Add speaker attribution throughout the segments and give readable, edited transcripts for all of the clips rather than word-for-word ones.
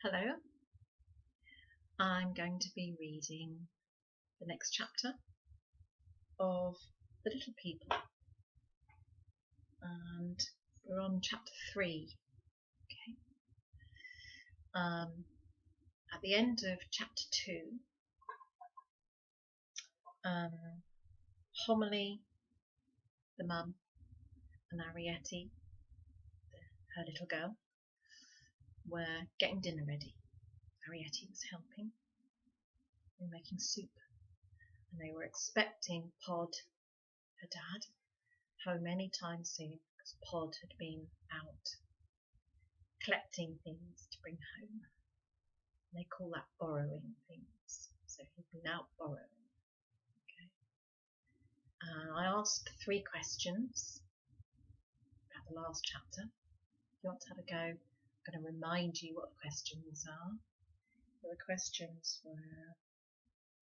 Speaker 1: Hello, I'm going to be reading the next chapter of The Little People, and we're on chapter 3. Okay. At the end of chapter 2, Homily, the mum, and Arrietty, her little girl, were getting dinner ready. Arrietty was helping. They were making soup, and they were expecting Pod, her dad, home any time soon, because Pod had been out collecting things to bring home. And they call that borrowing things. So he'd been out borrowing. Okay. I asked 3 questions about the last chapter. If you want to have a go, I'm going to remind you what the questions are. The questions were,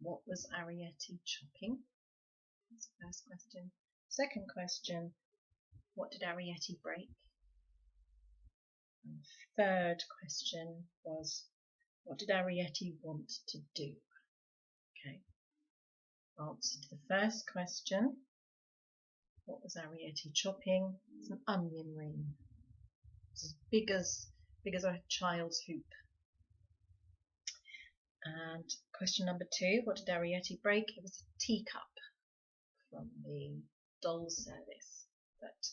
Speaker 1: what was Arrietty chopping? That's the first question. Second question, what did Arrietty break? And the third question was, what did Arrietty want to do? Okay. Answer to the first question, what was Arrietty chopping? It's an onion ring. It's as big as a child's hoop. And question number 2, what did Arrietty break? It was a teacup from the doll service that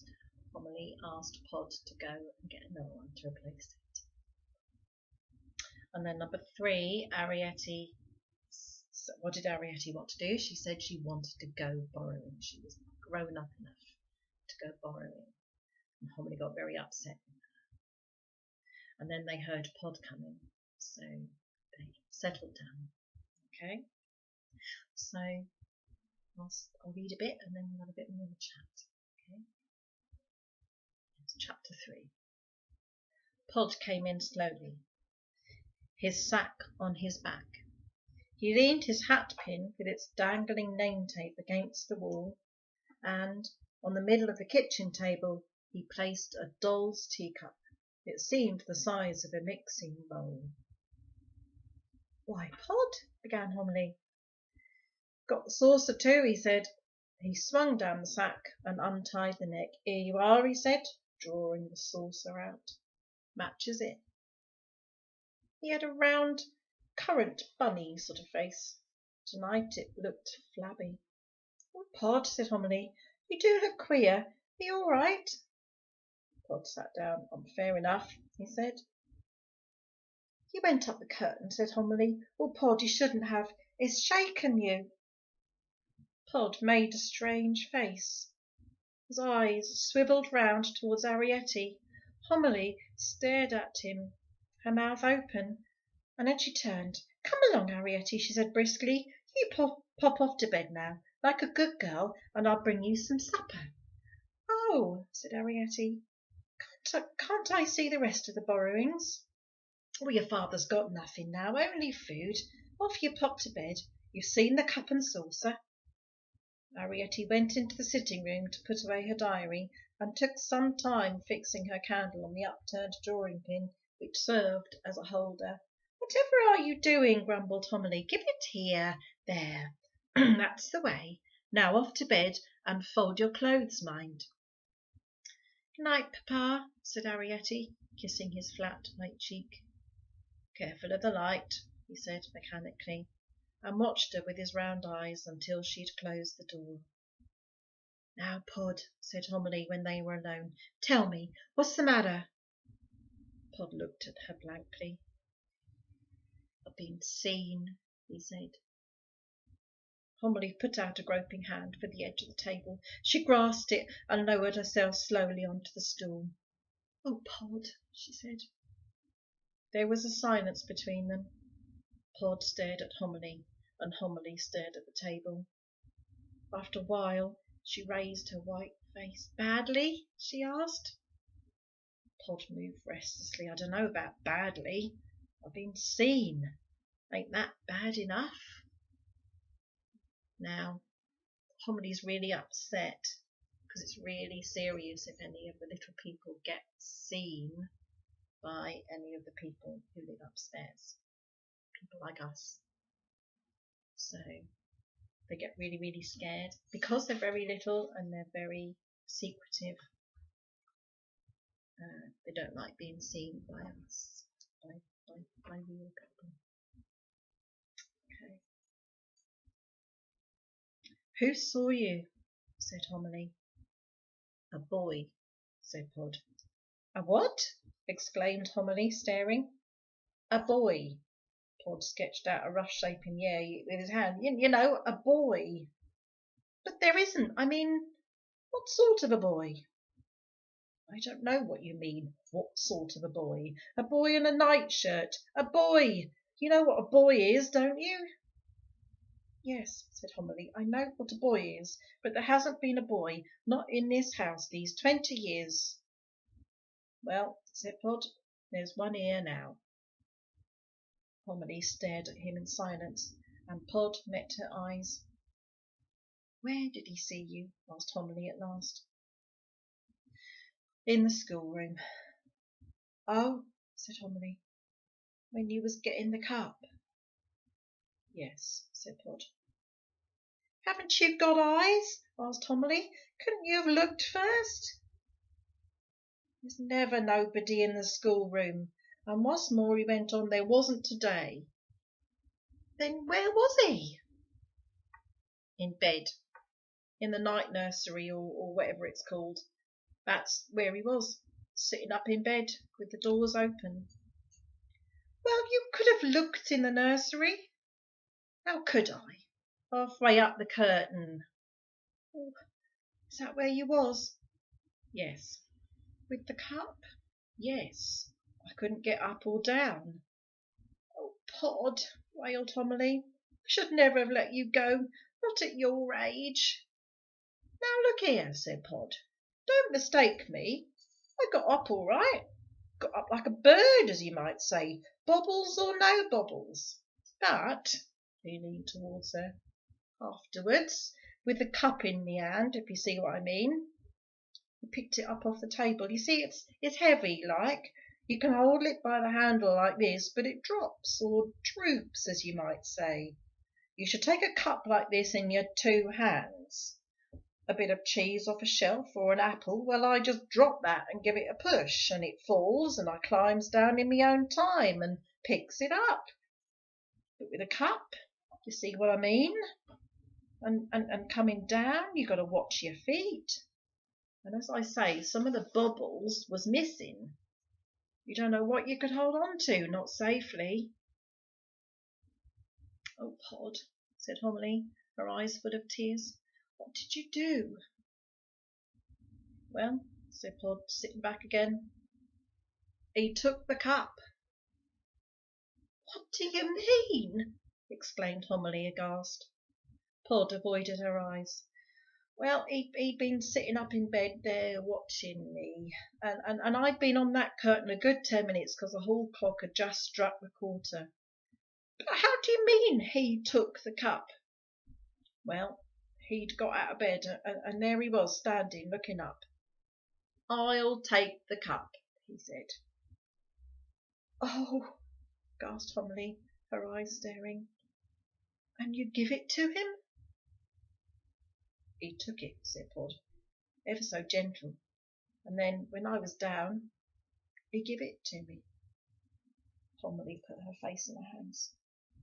Speaker 1: Homily asked Pod to go and get another one to replace it. And then number 3, Arrietty, what did Arrietty want to do? She said she wanted to go borrowing. She was grown up enough to go borrowing. And Homily got very upset with her. And then they heard Pod coming, so they settled down. Okay, so I'll read a bit and then we'll have a bit more of a chat. Okay, it's chapter 3. Pod came in slowly, his sack on his back. He leaned his hat pin with its dangling name tape against the wall, and on the middle of the kitchen table he placed a doll's teacup. It seemed the size of a mixing bowl. "Why, Pod," began Homily. "Got the saucer too," he said. He swung down the sack and untied the neck. "Here you are," he said, drawing the saucer out. "Matches it." He had a round, currant bunny sort of face. Tonight it looked flabby. "Oh, Pod," said Homily, "you do look queer. Are you all right?" Pod sat down. "Fair enough," he said. "You went up the curtain," said Homily. "Oh, Pod, you shouldn't have. It's shaken you." Pod made a strange face. His eyes swivelled round towards Arrietty. Homily stared at him, her mouth open, and then she turned. "Come along, Arrietty," she said briskly. "You pop off to bed now, like a good girl, and I'll bring you some supper." "Oh," said Arrietty, "can't I see the rest of the borrowings?" "Well, your father's got nothing now, only food. Off you pop to bed. You've seen the cup and saucer." Arrietty went into the sitting room to put away her diary, and took some time fixing her candle on the upturned drawing pin which served as a holder. "Whatever are you doing?" grumbled Homily. "Give it here. There. That's the way. Now off to bed, and fold your clothes, mind." "Good night, Papa," said Arrietty, kissing his flat white cheek. "Careful of the light," he said mechanically, and watched her with his round eyes until she had closed the door. "Now, Pod," said Homily when they were alone, "tell me, what's the matter?" Pod looked at her blankly. "I've been seen," he said. Homily put out a groping hand for the edge of the table. She grasped it and lowered herself slowly onto the stool. "Oh, Pod," she said. There was a silence between them. Pod stared at Homily, and Homily stared at the table. After a while she raised her white face. "Badly?" she asked. Pod moved restlessly. "I don't know about badly. I've been seen. Ain't that bad enough?" Now, Homily's really upset because it's really serious if any of the little people get seen. by any of the people who live upstairs, people like us. So they get really, really scared because they're very little and they're very secretive. They don't like being seen by us, by real people. Okay. Who saw you? Said Homily. A boy, said Pod. A what? Exclaimed Homily, staring. A boy. Pod sketched out a rough shape in the air with his hand. You know, a boy. But there isn't. I mean, what sort of a boy? I don't know what you mean. What sort of a boy? A boy in a nightshirt. A boy. You know what a boy is, don't you? Yes, said Homily, I know what a boy is, but there hasn't been a boy, not in this house, these 20 years. Well, said Pod, there's one here now. Homily stared at him in silence, and Pod met her eyes. Where did he see you? Asked Homily at last. In the schoolroom. Oh, said Homily, when you was getting the cup. Yes, said Pod. Haven't you got eyes? Asked Homily. Couldn't you have looked first? There's never nobody in the schoolroom, and what's more, he went on, there wasn't today. Then where was he? In bed, in the night nursery or whatever it's called. That's where he was, sitting up in bed with the doors open. Well, you could have looked in the nursery. How could I? Halfway up the curtain. Oh, is that where you was? Yes. With the cup? Yes. I couldn't get up or down. Oh, Pod, wailed Homily. I should never have let you go, not at your age. Now look here, said Pod. Don't mistake me. I got up all right. Got up like a bird, as you might say, bobbles or no bobbles. But, he leaned towards her, afterwards, with the cup in me hand, if you see what I mean. He picked it up off the table. You see, it's heavy, like. You can hold it by the handle like this, but it drops, or droops, as you might say. You should take a cup like this in your 2 hands. A bit of cheese off a shelf or an apple, well, I just drop that and give it a push, and it falls, and I climbs down in my own time and picks it up. But with a cup, you see what I mean? And coming down, you got to watch your feet. And as I say, some of the bubbles was missing. You don't know what you could hold on to, not safely. Oh, Pod, said Homily, her eyes full of tears. What did you do? Well, said Pod, sitting back again, he took the cup. What do you mean? Exclaimed Homily, aghast. Pod avoided her eyes. Well, he'd been sitting up in bed there watching me, and I'd been on that curtain a good 10 minutes because the hall clock had just struck the 1/4. But how do you mean he took the cup? Well, he'd got out of bed, and there he was standing looking up. I'll take the cup, he said. Oh, gasped Homily, her eyes staring. And you'd give it to him? He took it, said Pod, ever so gentle, and then, when I was down, he give it to me. Homily put her face in her hands.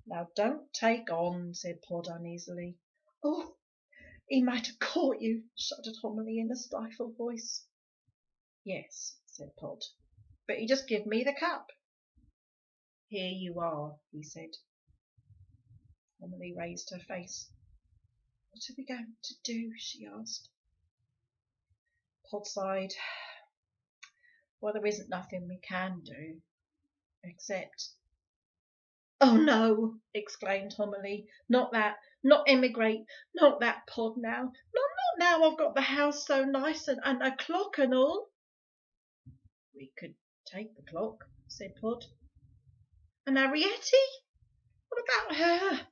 Speaker 1: Now don't take on, said Pod uneasily. Oh, he might have caught you, shuddered Homily in a stifled voice. Yes, said Pod, but he just give me the cup. Here you are, he said. Homily raised her face. What are we going to do? She asked. Pod sighed. Well, there isn't nothing we can do, except... Oh, no, exclaimed Homily. Not that, not emigrate, not that, Pod, now. Not now I've got the house so nice and a clock and all. We could take the clock, said Pod. And Arrietty? What about her?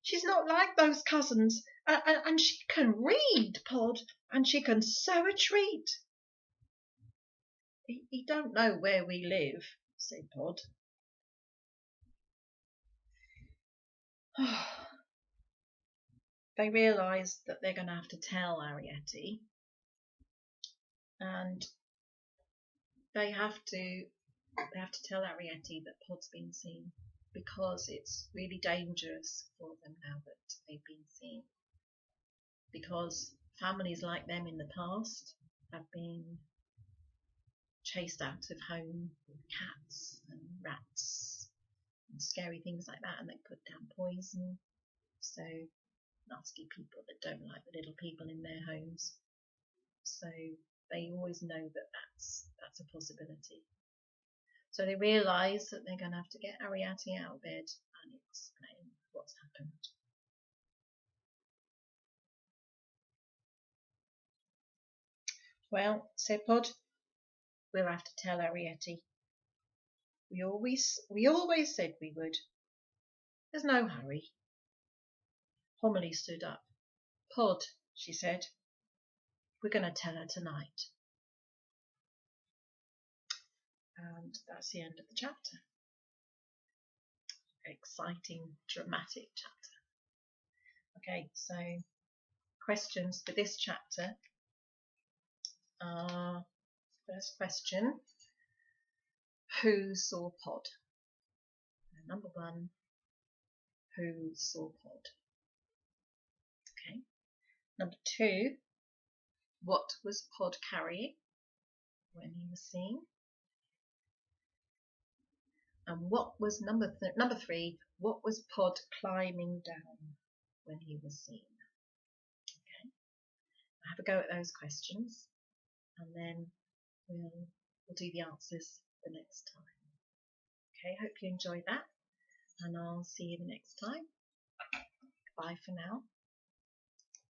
Speaker 1: She's not like those cousins, and she can read, Pod, and she can sew a treat. He don't know where we live, said Pod. They realise that they're going to have to tell Arrietty, and they have to tell Arrietty that Pod's been seen, because it's really dangerous for them now that they've been seen, because families like them in the past have been chased out of home with cats and rats and scary things like that, and they put down poison. So nasty people that don't like the little people in their homes. So they always know that that's a possibility. So they realise that they're going to have to get Arrietty out of bed and explain what's happened. Well, said Pod, we'll have to tell Arrietty. We always said we would. There's no hurry. Homily stood up. Pod, she said, we're going to tell her tonight. And that's the end of the chapter. Exciting, dramatic chapter. Okay, so questions for this chapter are, first question, who saw Pod? And number 1, who saw Pod? Okay. Number 2, what was Pod carrying when he was seen? And what was number 3, what was Pod climbing down when he was seen? Okay, I'll have a go at those questions, and then we'll do the answers the next time. Okay, hope you enjoyed that, and I'll see you the next time. Bye for now.